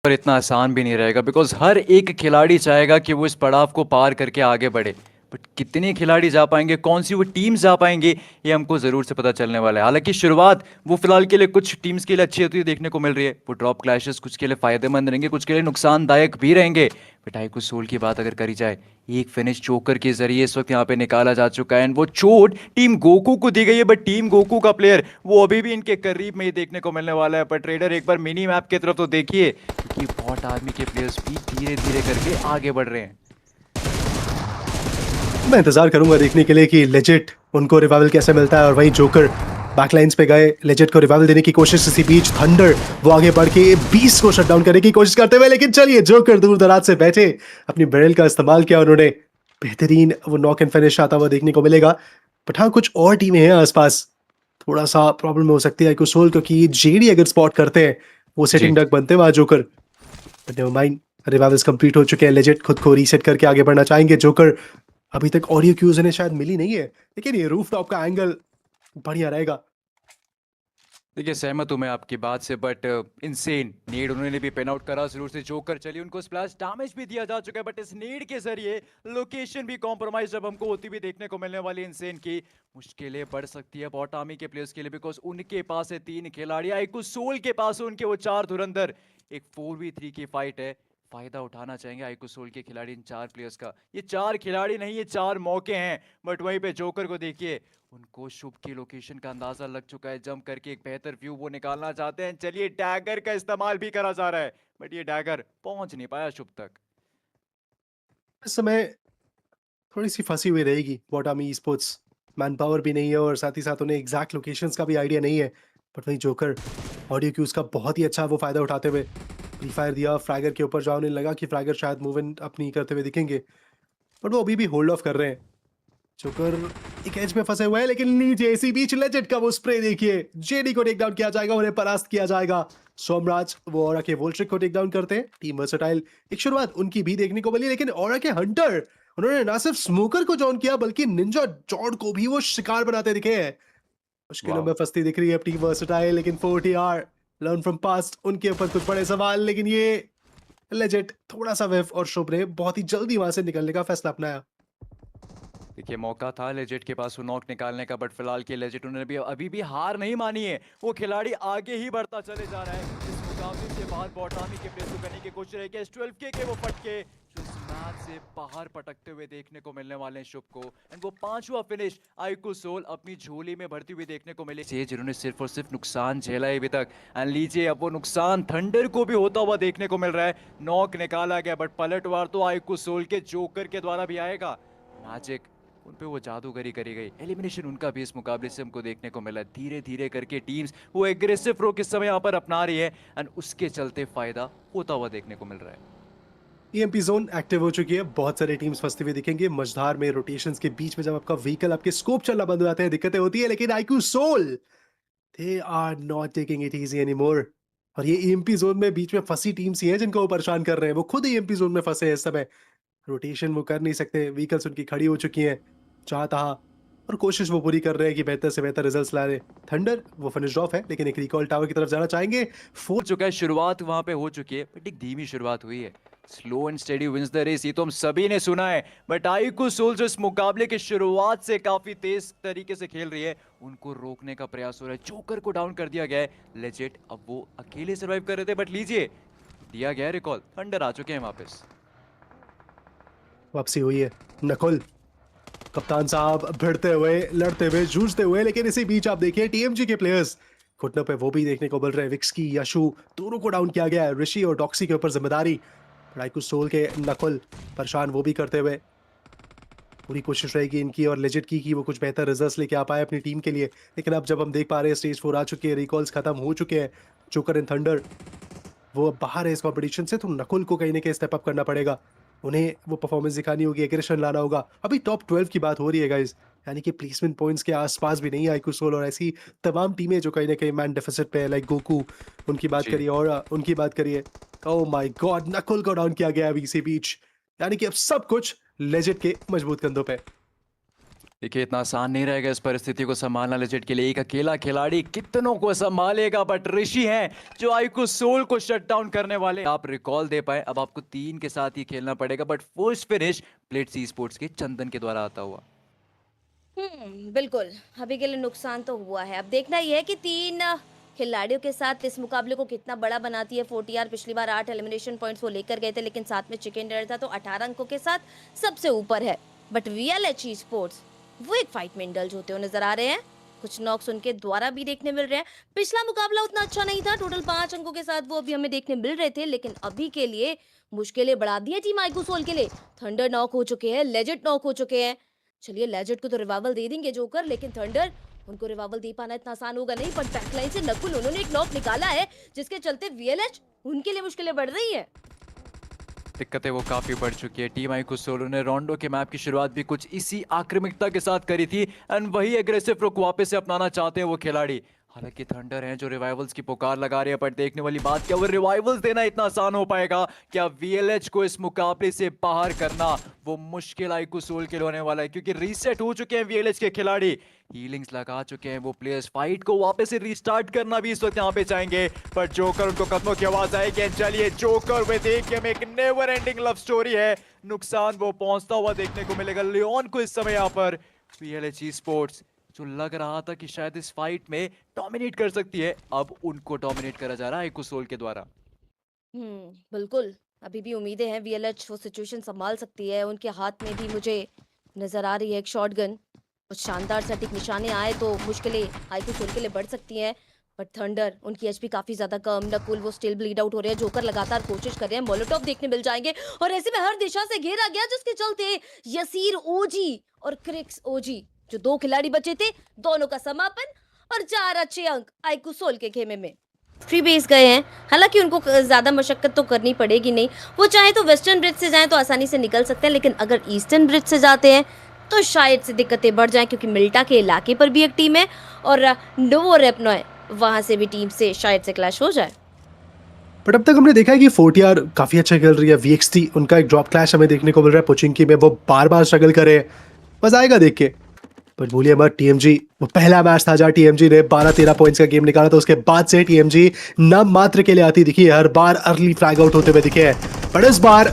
पर इतना आसान भी नहीं रहेगा बिकॉज हर एक खिलाड़ी चाहेगा कि वो इस पड़ाव को पार करके आगे बढ़े। बट कितने खिलाड़ी जा पाएंगे, कौन सी वो टीम्स जा पाएंगे, ये हमको ज़रूर से पता चलने वाला है। हालांकि शुरुआत वो फिलहाल के लिए कुछ टीम्स के लिए अच्छी होती है देखने को मिल रही है। वो ड्रॉप क्लैशेस कुछ के लिए फ़ायदेमंद रहेंगे, कुछ के लिए नुकसानदायक भी रहेंगे। पिटाई को सोल की बात अगर करी जाए, एक फिनिश चोकर के जरिए इस वक्त यहाँ पे निकाला जा चुका है एंड वो चोट टीम गोकू को दी गई है। बट टीम गोकू का प्लेयर वो अभी भी इनके करीब में ही देखने को मिलने वाला है। पर ट्रेडर एक बार मिनी मैप की तरफ तो देखिए कि बॉट आर्मी के प्लेयर्स भी धीरे धीरे करके आगे बढ़ रहे हैं। मैं इंतजार करूंगा देखने के लिए कि लेजिट उनको रिवाइवल कैसे मिलता है। और वहीं जोकर बैकलाइंस पे गए लेजिट को रिवाइवल देने की कोशिश। इसी बीच थंडर वो आगे बढ़ के 20 को शटडाउन करने की कोशिश करते हुए, लेकिन चलिए जोकर दूर दराज से बैठे अपनी बैरल का इस्तेमाल किया उन्होंने। बेहतरीन वो नॉक एंड फिनिश आता हुआ देखने को मिलेगा। बट हाँ, कुछ और टीमें हैं आसपास, थोड़ा सा प्रॉब्लम हो सकती है कुसोल, क्योंकि जेडी अगर स्पॉट करते हैं वो जी, सेटिंग डक बनते हैं वहां joker. But never mind, revivals complete हो चुके हैं। लेजिट खुद को रीसेट करके आगे बढ़ना चाहेंगे। जोकर अभी तक ऑडियो क्यूज इन्हें शायद मिली नहीं है, लेकिन ये रूफ टॉप का एंगल बढ़िया रहेगा। देखिए सहमत हूं मैं आपकी बात से। बट इनसेन नीड उन्होंने भी पेन आउट करा जरूर से। जोकर चलिए उनको स्प्लैश डैमेज भी दिया जा चुका है, बट इस नीड के जरिए लोकेशन भी कॉम्प्रोमाइज जब हमको होती भी देखने को मिलने वाली इनसेन की मुश्किलें बढ़ सकती है बॉट आर्मी के प्लेयर्स के लिए। बिकॉज उनके पास है 3 खिलाड़ी, आइकू सोल के पास है उनके वो 4 धुरंधर। एक 4v3 की फाइट है, फायदा उठाना चाहेंगे आइकू सोल के खिलाड़ी इन 4 प्लेयर्स का। ये 4 खिलाड़ी नहीं, ये 4 मौके हैं। बट वहीं पे जोकर को देखिए, उनको शुभ की लोकेशन का अंदाजा लग चुका है। जंप करके एक बेहतर व्यू वो निकालना चाहते हैं। चलिए डैगर का इस्तेमाल भी करा जा रहा है, बट ये डैगर पहुंच नहीं पाया शुभ तक। इस समय थोड़ी सी फंसी हुई रहेगी बॉटामी स्पोर्ट्स। मैन पावर भी नहीं है और साथ ही साथ उन्हें एग्जैक्ट लोकेशंस का भी आइडिया नहीं है। बट वहीं जोकर ऑडियो क्यूज का बहुत ही अच्छा वो फायदा उठाते हुए फ्री फायर दिया फ्रैगर के ऊपर, जहाँ उन्हें लगा कि फ्रैगर शायद मूव इन अपनी करते हुए दिखेंगे। बट वो अभी भी होल्ड ऑफ कर रहे हैं। जोकर एक एज में फंसे हुए हैं, लेकिन नीचे इसी बीच लेजेंड का वो स्प्रे देखिए। जेडी को टेक डाउन किया जाएगा, उन्हें परास्त किया जाएगा। सोमराज वो ओरा के वोल्ट्रिक को टेक डाउन करते हैं। टीम वर्सेटाइल एक शुरुआत उनकी भी देखने को मिली, लेकिन ओरा के हंटर उन्होंने ना सिर्फ स्मोकर को जॉन किया बल्कि निंजा जॉर्ड को भी वो शिकार बनाते दिखे हैं। मुश्किलों वाह, में फंसती दिख रही है टीम वर्सेटाइल, लेकिन 40R लर्न फ्रॉम पास्ट उनके ऊपर कुछ बड़े सवाल। लेकिन ये लेजेंड थोड़ा सा वेफ और शुभ ने बहुत ही जल्दी वहां से निकलने का फैसला अपनाया। देखिए मौका था लेजेट के पास वो नॉक निकालने का, बट फिलहाल के लेजेट उन्होंने भी अभी भी हार नहीं मानी है। वो खिलाड़ी आगे ही बढ़ता चले जा रहा है। इस मुकाबले से बाहर बॉटामी के प्लेस को करने की कोशिश रहेगी। S12K के वो फटके जो इस मैच से बाहर पटकते हुए देखने को मिलने वाले हैं शुभ को। एंड वो 5वां फिनिश आइकू सोल अपनी झोली में भरती हुई देखने को मिले, जिन्होंने सिर्फ और सिर्फ नुकसान झेला है अभी तक। एंड लीजिए अब वो नुकसान थंडर को भी होता हुआ देखने को मिल रहा है। नॉक निकाला गया, बट पलटवार तो आइकू सोल के जोकर के द्वारा भी आएगा। मैजिक उन पे वो जादूगरी करी गई, एलिमिनेशन उनका भी इस मुकाबले से हमको देखने को मिला। धीरे धीरे करके टीम्स वो एग्रेसिव रो किस समय यहाँ पर अपना रही है एंड उसके चलते फायदा होता हुआ देखने को मिल रहा है। ईएमपी जोन एक्टिव हो चुकी है। बहुत सारे टीम्स फंसते हुए दिखेंगे मझधार में। रोटेशंस के बीच में जब आपका व्हीकल आपके स्कोप चलना बंद हो जाते हैं दिक्कतें होती है, लेकिन IQ Soul they are not taking it easy anymore. और ये ईएमपी जोन में बीच में फंसी टीम्स ही हैं जिनको वो परेशान कर रहे हैं। वो खुद ईएमपी जोन में फंसे हैं इस समय। रोटेशन वो कर नहीं सकते, व्हीकल्स उनकी खड़ी हो चुकी हैं जहां तहां। और कोशिश वो पूरी कर रहे हैं कि बेहतर से बेहतर रिजल्ट्स ला रहे। थंडर वो फिनिश ऑफ है, लेकिन एक रिकॉल टावर की तरफ जाना चाहेंगे। हो चुका है, शुरुआत वहां पे हो चुकी है, बट एक धीमी शुरुआत हुई है। Slow and steady wins the race, ये तो हम सभी ने सुना है। बट आइकू सोल जो इस मुकाबले के शुरुआत से काफी तेज तरीके से खेल रही है, उनको रोकने का प्रयास हो रहा है। जोकर को डाउन कर दिया गया है। लेजेट अब वो अकेले सर्वाइव कर रहे थे, बट लीजिए दिया गया रिकॉल, थंडर आ चुके हैं वापस। वापसी हुई है। नकुल कप्तान साहब भिड़ते हुए, लड़ते हुए, जूझते हुए, लेकिन इसी बीच आप देखिए टीएमजी के प्लेयर्स घुटनों पे वो भी देखने को मिल रहे हैं। विक्स की यशु दोनों को डाउन किया गया है। ऋषि और डॉक्सी के ऊपर जिम्मेदारी। पढ़ाई कुछ सोल के नकुल परेशान वो भी करते हुए। पूरी कोशिश रहेगी इनकी और लेजिट की कि वो कुछ बेहतर रिजल्ट्स लेके आ पाए अपनी टीम के लिए। लेकिन अब जब हम देख पा रहे हैं स्टेज 4 आ चुके हैं, रिकॉल्स खत्म हो चुके हैं। जोकर एंड थंडर वो अब बाहर है इस कंपटीशन से, तो नकुल को कहीं ना कहीं स्टेप अप करना पड़ेगा। उन्हें वो परफॉर्मेंस दिखानी होगी, एग्रेशन लाना होगा। अभी टॉप 12 की बात हो रही है गाइस, यानी कि प्लेसमेंट पॉइंट्स के आसपास भी नहीं है आईक्यू सोल और ऐसी तमाम टीमें जो कहीं ना कहीं मैन डेफिसिट पे है, लाइक गोकू उनकी बात जी, करिए और उनकी बात करिए। ओह माय गॉड, नकुल को डाउन किया गया अभी इसी बीच। यानी कि अब सब कुछ लेजेंड के मजबूत कंधों पे। देखिए इतना आसान नहीं रहेगा इस परिस्थिति को संभालना लेजेंड के लिए। एक अकेला खिलाड़ी कितनों को संभालेगा, बट ऋषि हैं जो आईक्यू सोल को शट डाउन करने वाले। आप रिकॉल दे पाए, अब आपको 3 के साथ ही खेलना पड़ेगा, but first finish plate C sports के चंदन के द्वारा आता हुआ। बिल्कुल। अभी के लिए नुकसान तो हुआ है। अब देखना ये है कि 3 खिलाड़ियों के साथ इस मुकाबले को कितना बड़ा बनाती है 4TR। पिछली बार 8 एलिमिनेशन पॉइंट्स वो लेकर गए थे, लेकिन साथ में चिकन डिनर था, तो 18 अंकों के साथ सबसे ऊपर है। बट VLHE स्पोर्ट्स वो एक फाइट में इंडल्ज होते हुए नजर आ रहे हैं। कुछ नॉक्स उनके द्वारा भी देखने मिल रहे हैं। पिछला मुकाबला उतना अच्छा नहीं था, टोटल 5 अंकों के साथ वो अभी हमें देखने मिल रहे थे, लेकिन अभी के लिए मुश्किलें बढ़ा दी है टीम आईक्यू सोल के लिए। थंडर नॉक हो चुके हैं, लेजेंड नॉक हो चुके हैं। चलिए लेजेंड को तो रिवाइवल दे देंगे जोकर, लेकिन थंडर उनको रिवाइवल दे पाना इतना आसान होगा नहीं। पर बैकलाइन से नकुल उन्होंने एक नॉक निकाला है, जिसके चलते VLH उनके लिए मुश्किलें बढ़ रही है। दिक्कतें वो काफ़ी बढ़ चुकी है। टीम आईक्यू सोल ने रोंडो के मैप की शुरुआत भी कुछ इसी आक्रामकता के साथ करी थी, एंड वही एग्रेसिव रुख वापस से अपनाना चाहते हैं वो खिलाड़ी। हालांकि थंडर हैं जो रिवाइवल्स की पुकार लगा रहे हैं, पर देखने वाली बात क्या वो रिवाइवल्स देना इतना आसान हो पाएगा? क्या VLH को इस मुकाबले से बाहर करना वो मुश्किल आईक्यू सोल के लिए होने वाला है, क्योंकि रीसेट हो चुके हैं VLH के खिलाड़ी, हीलिंग्स लगा चुके हैं वो प्लेयर्स। फाइट को वापस से रीस्टार्ट करना भी इस वक्त यहाँ पे चाहेंगे, पर जोकर उनको कदमों की आवाज आएगी। चलिए जोकर वे देखिए, हमें एक नेवर एंडिंग लव स्टोरी है। नुकसान वो पहुंचता हुआ देखने को मिलेगा लियोन को इस समय यहाँ पर। VLHE स्पोर्ट्स जो लग रहा था कि शायद इस फाइट में डोमिनेट कर सकती है, अब उनको डोमिनेट करा जा रहा है आईक्यू सोल के द्वारा। बिल्कुल। अभी भी उम्मीदें हैं VLH वो सिचुएशन संभाल सकती है। उनके हाथ में भी मुझे नजर आ रही है एक शॉटगन। कुछ शानदार सटीक निशाने आए तो मुश्किलें आईक्यू सोल के लिए बढ़ सकती हैं। बट थंडर उनकी एचपी काफी ज्यादा कम। नकुल वो स्टिल ब्लीड आउट हो रहे हैं। जोकर लगातार कोशिश कर रहे हैं। मोलोटॉव देखने मिल जाएंगे, और ऐसे में हर दिशा से घेरा गया, जिसके चलते यसीर ओजी और क्रिक्स ओजी जो 2 खिलाड़ी बचे थे, दोनों का समापन और 4 अच्छे अंक आईक्यू सोल के खेमे में। फ्री बेस गए हैं, हालांकि उनको ज्यादा मशक्कत तो करनी पड़ेगी नहीं। वो चाहे तो वेस्टर्न ब्रिज से जाएं तो आसानी से निकल सकते हैं, लेकिन अगर ईस्टर्न ब्रिज से जाते हैं तो शायद से दिक्कतें बढ़ जाएं, क्योंकि मिल्टा के इलाके पर भी एक टीम है, और नोवो रेपनॉय वहां से भी टीम से शायद से क्लैश हो जाए। बट अब तक हमने देखा है कि 4TR काफी अच्छा खेल रही है। VXT उनका एक ड्रॉप क्लैश हमें देखने को मिल रहा है पोचिंकी में, वो बार बार स्ट्रगल करे, मजा आएगा देख के। पर भूलिए मत, TMG वो पहला मैच था जहाँ TMG ने 12-13 पॉइंट्स का गेम निकाला था। उसके बाद से TMG नाम मात्र के लिए आती दिखी है, हर बार अर्ली फ्लैग आउट होते हुए दिखे हैं। पर इस बार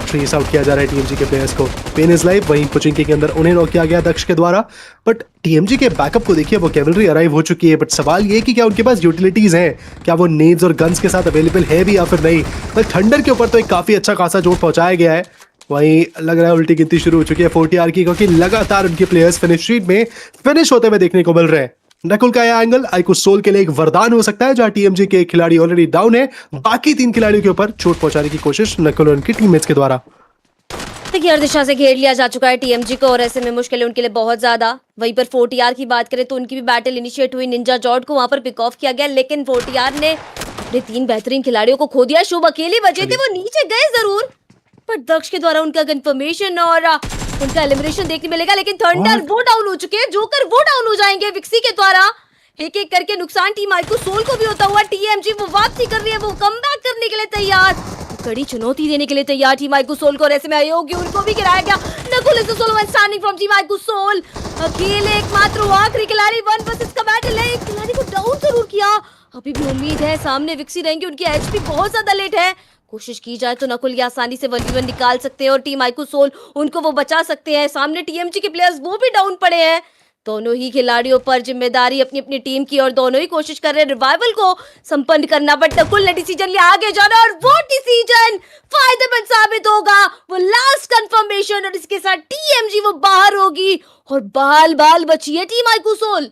ट्रेस आउट किया जा रहा है TMG के प्लेयर्स को। पेन इज लाइफ वहीं पुचिंकी के अंदर उन्हें नॉक किया गया दक्ष के द्वारा। बट TMG के बैकअप को देखिए, वो कैवलरी अराइव हो चुकी है। बट सवाल ये कि क्या उनके पास यूटिलिटीज हैं, क्या वो नेड्स और गन्स के साथ अवेलेबल है भी या फिर नहीं। पर थंडर के ऊपर तो एक काफी अच्छा खासा चोट पहुंचाया गया है। वहीं लग रहा है उल्टी गिनती शुरू हो चुकी है 4TR की, क्योंकि लगातार उनके प्लेयर्स फिनिश स्ट्रीट में फिनिश होते हुए देखने को मिल रहे हैं। नकुल का यह एंगल आईक्यू सोल के लिए एक वरदान हो सकता है, जहां TMG के खिलाड़ी ऑलरेडी डाउन है। बाकी 3 खिलाड़ियों के ऊपर चोट पहुंचाने की कोशिश नकुल और उनकी टीममेट्स के द्वारा। देखिए हर दिशा से घेर लिया जा चुका है TMG को, और ऐसे में मुश्किल है उनके लिए बहुत ज्यादा। वहीं पर 4TR की बात करें तो उनकी भी बैटल इनिशिएट हुई। निंजा जॉर्ड को वहां पर पिक ऑफ किया गया, लेकिन 4TR ने अपने 3 बेहतरीन खिलाड़ियों को खो दिया। शुभ अकेले बचे थे, वो नीचे गए जरूर, पर दक्ष के द्वारा उनका कंफर्मेशन और उनका एलिमिनेशन देखने मिलेगा। लेकिन थंडर वो डाउन हो चुके हैं, जोकर वो डाउन हो जाएंगे विक्सी के द्वारा। एक एक करके नुकसान टीम आईक्यू सोल को भी होता हुआ। TMG वो वापसी कर रही है, वो कमबैक करने के लिए तैयार, कड़ी चुनौती देने के लिए तैयार टीम आईक्यू सोल को। और ऐसे में अयोग्य उनको भी गिराया गया। Nakul is the solo one standing from team IQ Soul. अकेले एकमात्र वो आखिरी खिलाड़ी, 1 वर्सेस का बैटल है। एक खिलाड़ी को डाउन जरूर किया, अभी भी उम्मीद है सामने विक्सी रहेंगे। उनकी एचपी बहुत ज्यादा लेट है। कोशिश की जाए तो नकुल ये आसानी से 1v1 निकाल सकते हैं, और टीम आईक्यू सोल उनको वो बचा सकते हैं। सामने TMG के प्लेयर्स वो भी डाउन पड़े हैं। दोनों ही खिलाड़ियों पर जिम्मेदारी अपनी अपनी टीम की, और दोनों ही कोशिश कर रहे हैं रिवाइवल को संपन्न करना। बट नकुल ने डिसीजन लिया आगे जाना, और वो डिसीजन फायदेमंद साबित होगा। वो लास्ट कंफर्मेशन, और इसके साथ TMG वो बाहर होगी, और बाल बाल बची है टीम आईक्यू सोल।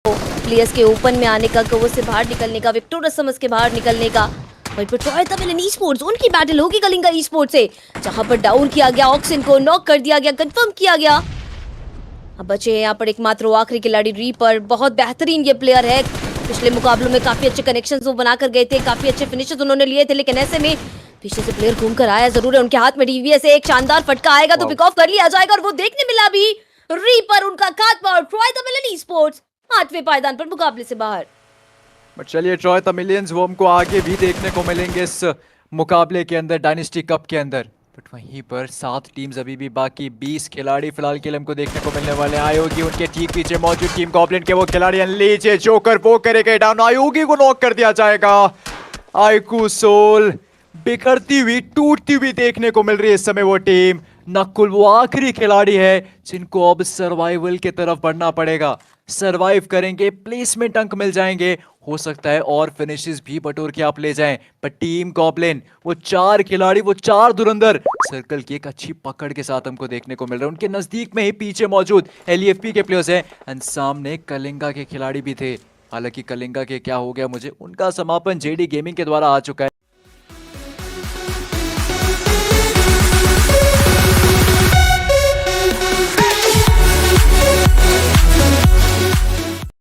प्लेयर्स के ओपन में आने का, कवर से बाहर निकलने का, विक्टोरियस समझ के बाहर निकलने का। वहीं पर ट्रॉय तमिलन ई-स्पोर्ट्स उनकी बैटल होगी कलिंगा ई-स्पोर्ट्स से, जहां पर डाउन किया गया ऑक्सिन को, नॉक कर दिया गया, कंफर्म किया गया। अब बचे हैं यहाँ पर एकमात्र आखिरी खिलाड़ी रीपर। बहुत बेहतरीन ये प्लेयर है, पिछले मुकाबलों में काफी अच्छे कनेक्शंस वो बनाकर गए थे, काफी अच्छे फिनिशेस उन्होंने लिए थे। लेकिन ऐसे में पीछे से प्लेयर घूम कर आया जरूर है, उनके हाथ में DVS से एक शानदार फटका आएगा तो पिक ऑफ कर लिया जाएगा, और वो देखने मिला भी रीपर उनका खात्मा। और ट्रॉय तमिलन ई-स्पोर्ट्स 8वें पायदान पर मुकाबले से बाहर। बट चलिए ट्रॉय तमिलियंस वो हमको आगे भी देखने को मिलेंगे इस मुकाबले के अंदर, डायनेस्टी कप के अंदर। बट वहीं पर 7 टीम्स अभी भी बाकी, 20 खिलाड़ी फिलहाल के लिए हमको देखने को मिलने वाले हैं। आयोगी उनके ठीक पीछे मौजूद टीम गॉब्लिन के वो खिलाड़ी नीचे जोकर वो करेगा डाउन, आयोगी को नॉक कर दिया जाएगा। आईकू सोल बिखरती हुई टूटती हुई देखने को मिल रही है इस समय वो टीम। नकुल वो आखिरी खिलाड़ी है जिनको अब सर्वाइवल की तरफ बढ़ना पड़ेगा। सर्वाइव करेंगे, प्लेसमेंट अंक मिल जाएंगे, हो सकता है और फिनिशेस भी बटोर के आप ले जाएं। पर टीम गॉब्लिन वो 4 खिलाड़ी, वो 4 धुरंधर सर्कल की एक अच्छी पकड़ के साथ हमको देखने को मिल रहा है। उनके नजदीक में ही पीछे मौजूद LEFP के प्लेयर्स हैं एंड सामने कलिंगा के खिलाड़ी भी थे। हालांकि कलिंगा के क्या हो गया मुझे, उनका समापन JD गेमिंग के द्वारा आ चुका है।